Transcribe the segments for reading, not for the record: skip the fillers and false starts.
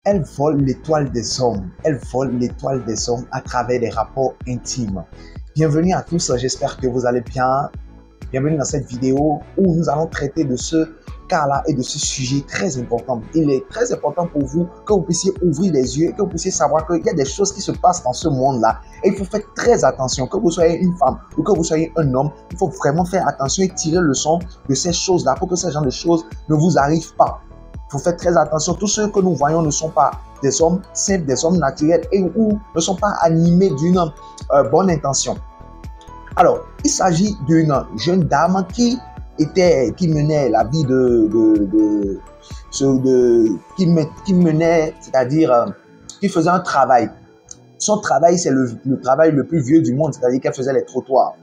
elle vole l'étoile des hommes. Elle vole l'étoile des hommes à travers des rapports intimes. Bienvenue à tous, j'espère que vous allez bien. Bienvenue dans cette vidéo où nous allons traiter de ce cas-là et de ce sujet très important. Il est très important pour vous que vous puissiez ouvrir les yeux, que vous puissiez savoir qu'il y a des choses qui se passent dans ce monde-là. Et il faut faire très attention, que vous soyez une femme ou que vous soyez un homme, il faut vraiment faire attention et tirer leçon de ces choses-là pour que ce genre de choses ne vous arrivent pas. Il faut faire très attention. Tous ceux que nous voyons ne sont pas des hommes simples, des hommes naturels et ou ne sont pas animés d'une bonne intention. Alors, il s'agit d'une jeune dame qui menait la vie c'est-à-dire qui faisait un travail. Son travail, c'est le travail le plus vieux du monde, c'est-à-dire qu'elle faisait les trottoirs.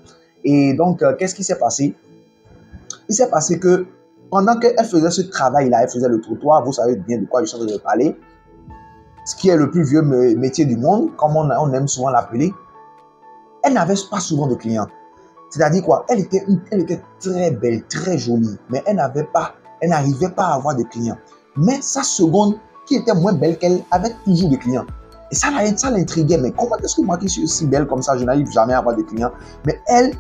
Et donc, qu'est-ce qui s'est passé? Il s'est passé que pendant qu'elle faisait ce travail-là, elle faisait le trottoir, vous savez bien de quoi je suis en train de parler, ce qui est le plus vieux métier du monde, comme on aime souvent l'appeler. Elle n'avait pas souvent de clients. C'est-à-dire quoi? Elle était très belle, très jolie, mais elle n'arrivait pas à avoir de clients. Mais sa seconde, qui était moins belle qu'elle, avait toujours des clients. Et ça l'intriguait. Mais comment est-ce que moi qui suis aussi belle comme ça, je n'arrive jamais à avoir de clients? Mais elle,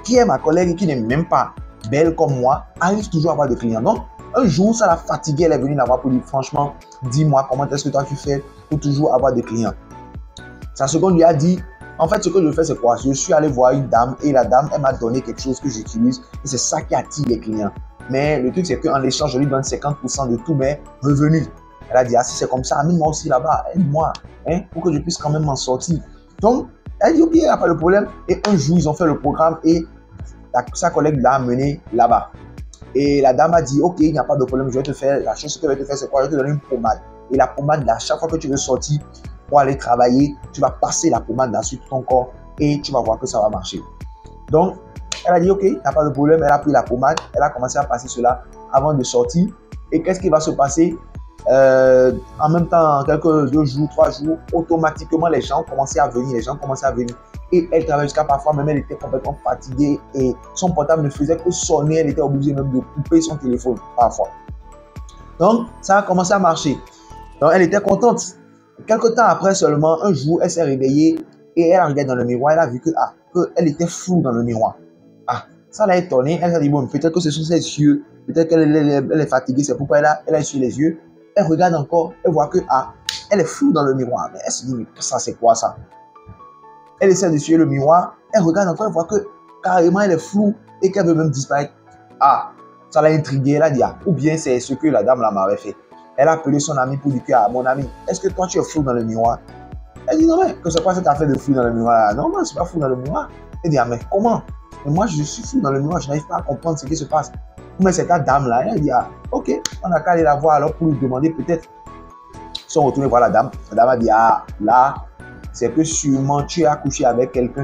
qui est ma collègue et qui n'est même pas belle comme moi, arrive toujours à avoir des clients. Donc, un jour, ça l'a fatiguée. Elle est venue la voir pour dire, franchement, dis-moi, comment est-ce que toi tu fais pour toujours avoir des clients? Sa seconde lui a dit, en fait, ce que je fais, c'est quoi? Je suis allé voir une dame et la dame, elle m'a donné quelque chose que j'utilise et c'est ça qui attire les clients. Mais le truc, c'est qu'en échange, je lui donne 50% de tous mes revenus. Elle a dit, ah, si c'est comme ça, amène-moi aussi là-bas, aide-moi, hein, pour que je puisse quand même m'en sortir. Donc, elle dit, ok, il n'y a pas de problème. Et un jour, ils ont fait le programme et sa collègue l'a amené là-bas. Et la dame a dit, ok, il n'y a pas de problème, je vais te faire, la chose que je vais te faire, c'est quoi? Je vais te donner une pommade. Et la pommade, là, chaque fois que tu veux sortir pour aller travailler, tu vas passer la pommade là sur ton corps et tu vas voir que ça va marcher. Donc, elle a dit, ok, il n'y a pas de problème. Elle a pris la pommade, elle a commencé à passer cela avant de sortir. Et qu'est-ce qui va se passer? En même temps, quelques 2 jours, 3 jours, automatiquement, les gens commençaient à venir, Et elle travaillait jusqu'à parfois, même elle était complètement fatiguée et son portable ne faisait que sonner. Elle était obligée même de couper son téléphone parfois. Donc, ça a commencé à marcher. Donc, elle était contente. Quelque temps après seulement, un jour, elle s'est réveillée et elle a regardé dans le miroir. Elle a vu qu'elle était floue dans le miroir. Ah, ça l'a étonnée. Elle s'est dit, bon, peut-être que ce sont ses yeux. Peut-être qu'elle est fatiguée. C'est pourquoi elle a essuyé les yeux. Elle regarde encore. Elle voit que, elle est floue dans le miroir. Mais elle se dit, mais ça, c'est quoi ça? Elle essaie de suivre le miroir. Elle regarde encore. Elle voit que carrément, elle est floue et qu'elle veut même disparaître. Ah, ça l'a intriguée. Elle a dit, ou bien c'est ce que la dame là m'avait fait. Elle a appelé son ami pour dire que, mon ami, est-ce que toi tu es flou dans le miroir? Elle dit, non, mais que c'est quoi cette affaire de flou dans le miroir? Non, moi, je ne suis pas flou dans le miroir. Elle dit, mais comment? Mais moi, je suis flou dans le miroir, je n'arrive pas à comprendre ce qui se passe. Mais c'est ta dame là. Elle dit, ok, on a qu'à aller la voir alors pour lui demander peut-être. Ils sont retournés voir la dame. La dame a dit, là, c'est que sûrement tu as couché avec quelqu'un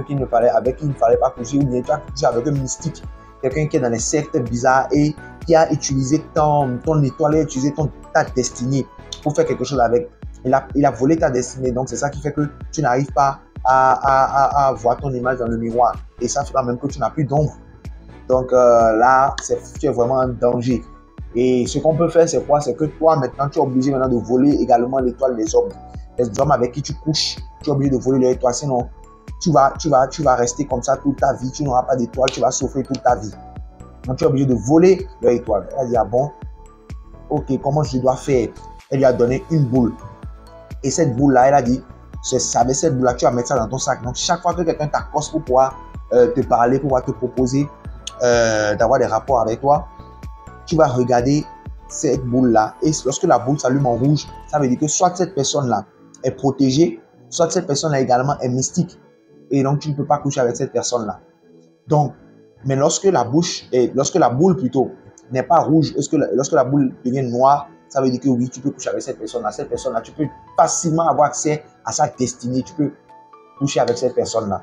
avec qui il ne fallait pas coucher, ou bien tu as couché avec un mystique, quelqu'un qui est dans les sectes bizarres et qui a utilisé ton étoile, a utilisé ta destinée pour faire quelque chose avec. Il a volé ta destinée. Donc, c'est ça qui fait que tu n'arrives pas à voir ton image dans le miroir. Et ça fait quand même que tu n'as plus d'ombre. Donc, là, tu es vraiment en danger. Et ce qu'on peut faire, c'est quoi? C'est que toi, maintenant, tu es obligé maintenant de voler également l'étoile des hommes. Les hommes avec qui tu couches, tu es obligé de voler leur étoile. Sinon, tu vas rester comme ça toute ta vie. Tu n'auras pas d'étoile, tu vas souffrir toute ta vie. Donc, tu es obligé de voler leur étoile. Elle a dit, ah bon, ok, comment je dois faire? Elle lui a donné une boule. Et cette boule-là, elle a dit, avec cette boule-là, tu vas mettre ça dans ton sac. Donc, chaque fois que quelqu'un t'accoste pour pouvoir te parler, pour pouvoir te proposer d'avoir des rapports avec toi, tu vas regarder cette boule-là. Et lorsque la boule s'allume en rouge, ça veut dire que soit cette personne-là est protégée, soit cette personne-là également est mystique. Et donc, tu ne peux pas coucher avec cette personne-là. Donc, mais lorsque la boule plutôt n'est pas rouge, lorsque la boule devient noire, ça veut dire que oui, tu peux coucher avec cette personne-là. Cette personne-là, tu peux facilement avoir accès à sa destinée. Tu peux coucher avec cette personne-là.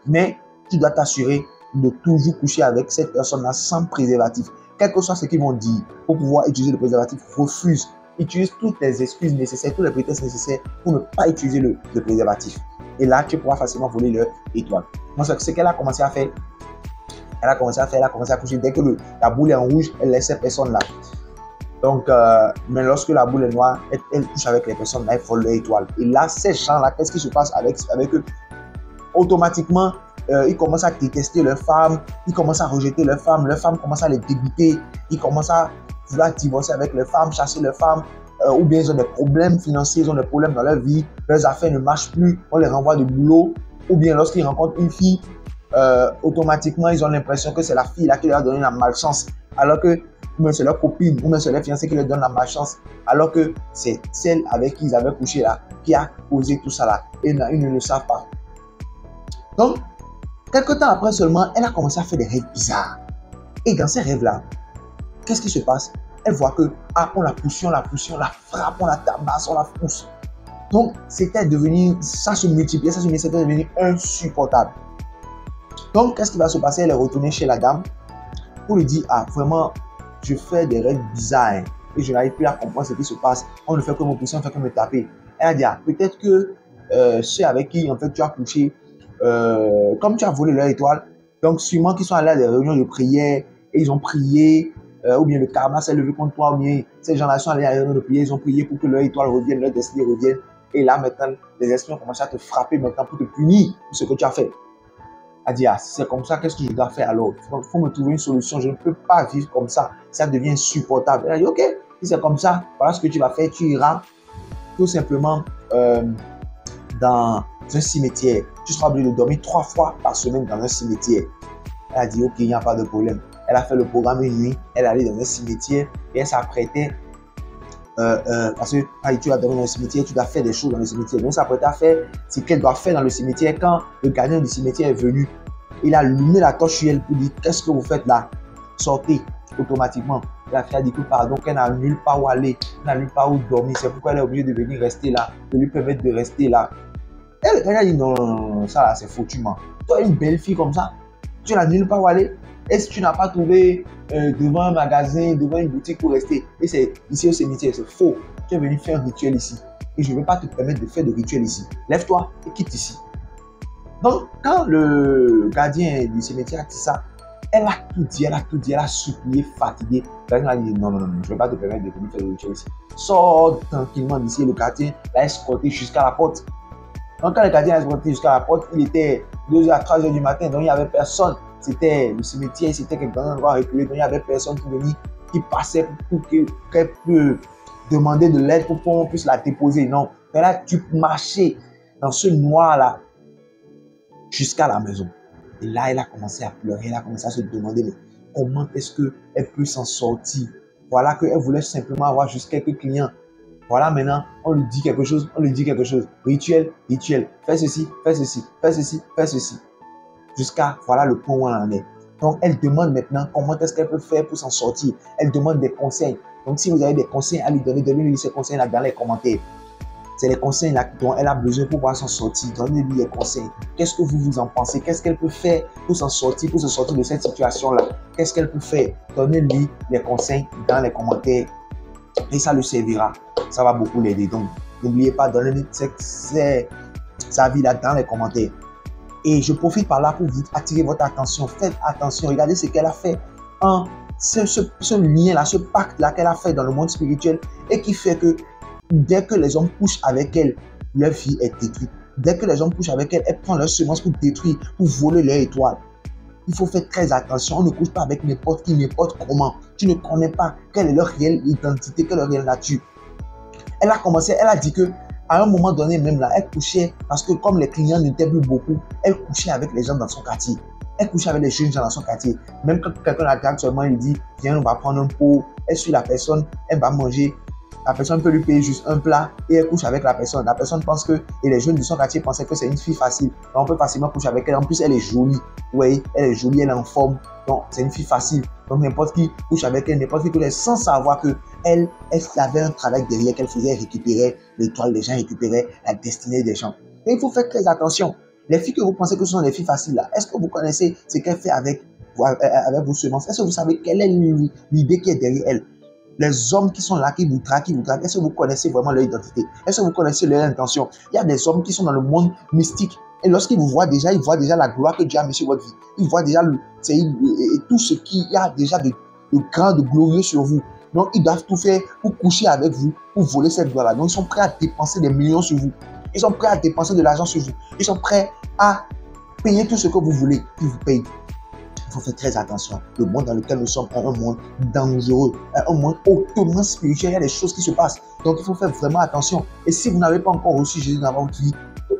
Mais tu dois t'assurer de toujours coucher avec cette personne-là sans préservatif. Quel que soit ce qu'ils vont dire, pour pouvoir utiliser le préservatif, refuse. Utilise toutes les excuses nécessaires, tous les prétextes nécessaires pour ne pas utiliser le préservatif. Et là, tu pourras facilement voler leur étoile. Donc, ce qu'elle a commencé à faire, elle a commencé à coucher. Dès que la boule est en rouge, elle laisse cette personne-là. Donc, mais lorsque la boule est noire, elle couche avec les personnes, là, elle vole leur étoile. Et là, ces gens-là, qu'est-ce qui se passe avec eux? Automatiquement, ils commencent à détester leurs femmes, ils commencent à rejeter leurs femmes commencent à les dégoûter, ils commencent à vouloir divorcer avec leurs femmes, chasser leurs femmes, ou bien ils ont des problèmes financiers, ils ont des problèmes dans leur vie, leurs affaires ne marchent plus, on les renvoie de boulot, ou bien lorsqu'ils rencontrent une fille, automatiquement ils ont l'impression que c'est la fille là qui leur a donné la malchance, alors que ou c'est leur copine, ou même c'est leur fiancé qui leur donne la malchance, alors que c'est celle avec qui ils avaient couché là, qui a causé tout ça là, et ils ne le savent pas. Donc, quelques temps après seulement, elle a commencé à faire des rêves bizarres. Et dans ces rêves-là, qu'est-ce qui se passe? Elle voit que, on la pousse, on la frappe, on la tabasse, on la pousse. Donc, c'était devenu, ça se multipliait, c'était devenu insupportable. Donc, qu'est-ce qui va se passer? Elle est retournée chez la dame pour lui dire, vraiment, je fais des rêves bizarres hein, et je n'arrive plus à comprendre ce qui se passe. On ne fait que me pousser, on ne fait que me taper. Elle a dit, peut-être que ceux avec qui, en fait, tu as couché, comme tu as volé leur étoile, donc sûrement qu'ils sont allés à des réunions de prière et ils ont prié, ou bien le karma s'est levé contre toi, ou bien ces gens-là sont allés à des réunions de prière, ils ont prié pour que leur étoile revienne, leur destinée revienne. Et là, maintenant, les esprits ont commencé à te frapper maintenant pour te punir pour ce que tu as fait. Elle dit, c'est comme ça, qu'est-ce que je dois faire alors? Il faut me trouver une solution, je ne peux pas vivre comme ça, ça devient insupportable. Elle a dit, ok, si c'est comme ça, voilà ce que tu vas faire, tu iras tout simplement dans un cimetière. Tu seras obligé de dormir 3 fois par semaine dans un cimetière. Elle a dit, ok, il n'y a pas de problème. Elle a fait le programme une nuit, elle est allée dans un cimetière et elle s'apprêtait, parce que tu vas dormir dans le cimetière, tu dois faire des choses dans le cimetière. Donc, elle s'apprêtait à faire ce qu'elle doit faire dans le cimetière quand le gardien du cimetière est venu. Il a allumé la torche sur elle pour dire, qu'est-ce que vous faites là? Sortez automatiquement. La fille a dit que pardon, qu'elle n'a nulle part où aller, elle n'a nulle part où dormir. C'est pourquoi elle est obligée de venir rester là, de lui permettre de rester là. Elle a dit non, ça là, c'est foutu, man. Toi, une belle fille comme ça, tu n'as nulle part où aller. Et si tu n'as pas trouvé devant un magasin, devant une boutique pour rester, et c'est ici au cimetière, c'est faux. Tu es venu faire un rituel ici. Et je ne vais pas te permettre de faire de rituel ici. Lève-toi et quitte ici. Donc, quand le gardien du cimetière a dit ça, elle a tout dit, elle a supplié, fatiguée. Le gardien a dit non, je ne vais pas te permettre de venir faire le rituel ici. Sors tranquillement d'ici. Le gardien l'a escorté jusqu'à la porte. Donc, quand le gardien l'a escorté jusqu'à la porte, il était 2h à 3h du matin, donc il n'y avait personne. C'était le cimetière, c'était dans un endroit reculé, donc il n'y avait personne qui passait pour qu'elle puisse demander de l'aide pour qu'on puisse la déposer. Non, elle a dû marcher dans ce noir-là jusqu'à la maison. Et là, elle a commencé à pleurer, elle a commencé à se demander mais comment est-ce qu'elle peut s'en sortir. Voilà qu'elle voulait simplement avoir juste quelques clients. Voilà, maintenant, on lui dit quelque chose, Rituel, fais ceci, fais ceci, fais ceci, fais ceci. Jusqu'à, voilà le point où elle en est. Donc, elle demande maintenant comment est-ce qu'elle peut faire pour s'en sortir. Elle demande des conseils. Donc, si vous avez des conseils à lui donner, donnez-lui ces conseils-là dans les commentaires. C'est les conseils là dont elle a besoin pour pouvoir s'en sortir. Donnez-lui les conseils. Qu'est-ce que vous en pensez? Qu'est-ce qu'elle peut faire pour s'en sortir, pour se sortir de cette situation-là? Qu'est-ce qu'elle peut faire? Donnez-lui les conseils dans les commentaires et ça le servira. Ça va beaucoup l'aider. Donc, n'oubliez pas, donnez-lui sa vie là dans les commentaires. Et je profite par là pour vous attirer votre attention. Faites attention. Regardez ce qu'elle a fait. Ce lien-là, ce pacte-là qu'elle a fait dans le monde spirituel et qui fait que dès que les hommes couchent avec elle, leur vie est détruite. Dès que les hommes couchent avec elle, elle prend leur semence pour détruire, pour voler leur étoile. Il faut faire très attention. On ne couche pas avec n'importe qui, n'importe comment. Tu ne connais pas quelle est leur réelle identité, quelle est leur réelle nature. Elle a dit que à un moment donné même là, elle couchait parce que comme les clients n'étaient plus beaucoup, elle couchait avec les gens dans son quartier. Elle couchait avec les jeunes gens dans son quartier. Même quand quelqu'un la drague seulement, il dit viens, on va prendre un pot. Elle suit la personne, elle va manger. La personne peut lui payer juste un plat et elle couche avec la personne. La personne pense que, et les jeunes de son quartier pensaient que c'est une fille facile. Donc on peut facilement coucher avec elle. En plus, elle est jolie. Oui, elle est jolie, elle est en forme. Donc c'est une fille facile. Donc n'importe qui couche avec elle, n'importe qui couche sans savoir que elle avait un travail derrière qu'elle faisait, récupérer l'étoile des gens, récupérer la destinée des gens. Et il faut faire très attention. Les filles que vous pensez que ce sont des filles faciles là, est-ce que vous connaissez ce qu'elle fait avec vos semences? Est-ce que vous savez quelle est l'idée qui est derrière elle? Les hommes qui sont là, qui vous draguent, est-ce que vous connaissez vraiment leur identité? Est-ce que vous connaissez leur intention? Il y a des hommes qui sont dans le monde mystique. Et lorsqu'ils vous voient déjà, ils voient déjà la gloire que Dieu a mis sur votre vie. Ils voient déjà tout ce qu'il y a déjà de grand, de glorieux sur vous. Donc, ils doivent tout faire pour coucher avec vous, pour voler cette gloire-là. Donc, ils sont prêts à dépenser des millions sur vous. Ils sont prêts à dépenser de l'argent sur vous. Ils sont prêts à payer tout ce que vous voulez. Ils vous payent. Il faut faire très attention. Le monde dans lequel nous sommes est un monde dangereux, un monde hautement spirituel. Il y a des choses qui se passent. Donc, il faut faire vraiment attention. Et si vous n'avez pas encore reçu Jésus dans votre vie,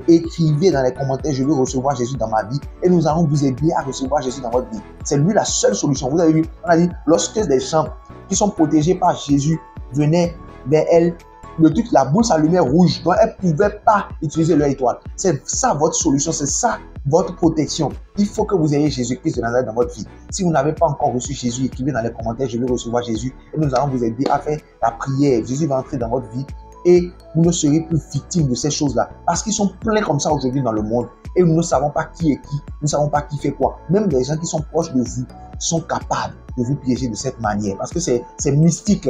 écrivez dans les commentaires, je veux recevoir Jésus dans ma vie. Et nous allons vous aider à recevoir Jésus dans votre vie. C'est lui la seule solution. Vous avez vu, on a dit, lorsque des gens qui sont protégés par Jésus venaient vers elle, la boule s'allumait rouge. Donc, elle ne pouvait pas utiliser leur étoile. C'est ça votre solution. C'est ça votre protection. Il faut que vous ayez Jésus-Christ de Nazareth dans votre vie. Si vous n'avez pas encore reçu Jésus, écrivez dans les commentaires, je veux recevoir Jésus. Et nous allons vous aider à faire la prière. Jésus va entrer dans votre vie et vous ne serez plus victime de ces choses-là. Parce qu'ils sont pleins comme ça aujourd'hui dans le monde. Et nous ne savons pas qui est qui. Nous ne savons pas qui fait quoi. Même les gens qui sont proches de vous sont capables de vous piéger de cette manière. Parce que c'est mystique.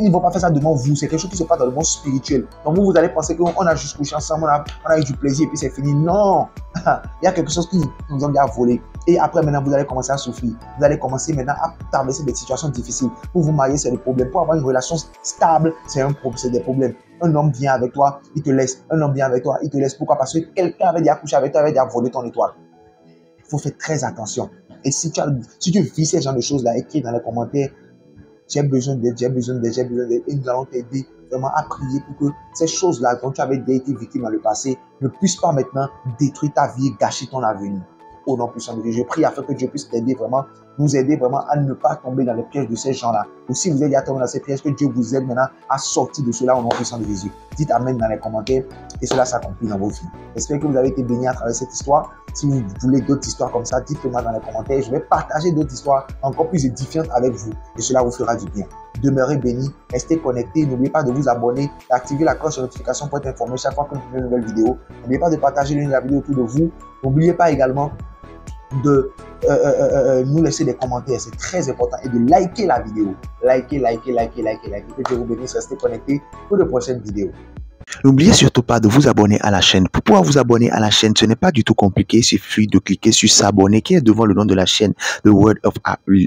Ils ne vont pas faire ça devant vous. C'est quelque chose qui se passe dans le monde spirituel. Donc vous allez penser qu'on a juste couché ensemble, on a eu du plaisir et puis c'est fini. Non! Il y a quelque chose qui nous ont déjà volé. Et après, maintenant, vous allez commencer à souffrir. Vous allez commencer maintenant à traverser des situations difficiles. Pour vous marier, c'est le problème. Pour avoir une relation stable, c'est des problèmes. Un homme vient avec toi, il te laisse. Un homme vient avec toi, il te laisse. Pourquoi? Parce que quelqu'un avait déjà couché avec toi, avait déjà volé ton étoile. Il faut faire très attention. Et si tu vis ce genre de choses-là, écris dans les commentaires. J'ai besoin d'aide, j'ai besoin d'aide, j'ai besoin d'aide. Et nous allons t'aider vraiment à prier pour que ces choses-là dont tu avais déjà été victime dans le passé ne puissent pas maintenant détruire ta vie et gâcher ton avenir. Au nom puissant de Dieu, je prie afin que Dieu puisse t'aider vraiment, nous aider vraiment à ne pas tomber dans les pièges de ces gens-là. Ou si vous êtes déjà tombé dans ces pièges, que Dieu vous aide maintenant à sortir de cela au nom puissant de Jésus. Dites Amen dans les commentaires et cela s'accomplit dans vos vies. J'espère que vous avez été bénis à travers cette histoire. Si vous voulez d'autres histoires comme ça, dites-le moi dans les commentaires. Je vais partager d'autres histoires encore plus édifiantes avec vous et cela vous fera du bien. Demeurez bénis, restez connectés. N'oubliez pas de vous abonner, d'activer la cloche de notification pour être informé chaque fois que vous publiez une nouvelle vidéo. N'oubliez pas de partager le lien de la vidéo autour de vous. N'oubliez pas également de nous laisser des commentaires, c'est très important, et de liker la vidéo. Liker. Que Dieu vous bénisse, restez connectés pour de prochaines vidéos. N'oubliez surtout pas de vous abonner à la chaîne. Pour pouvoir vous abonner à la chaîne, ce n'est pas du tout compliqué. Il suffit de cliquer sur s'abonner qui est devant le nom de la chaîne The Word of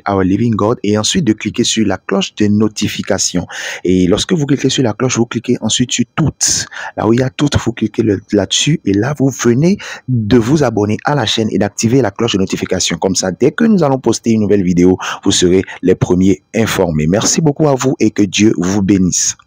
Our Living God et ensuite de cliquer sur la cloche de notification. Et lorsque vous cliquez sur la cloche, vous cliquez ensuite sur toutes. Là où il y a toutes, vous cliquez là-dessus et là, vous venez de vous abonner à la chaîne et d'activer la cloche de notification. Comme ça, dès que nous allons poster une nouvelle vidéo, vous serez les premiers informés. Merci beaucoup à vous et que Dieu vous bénisse.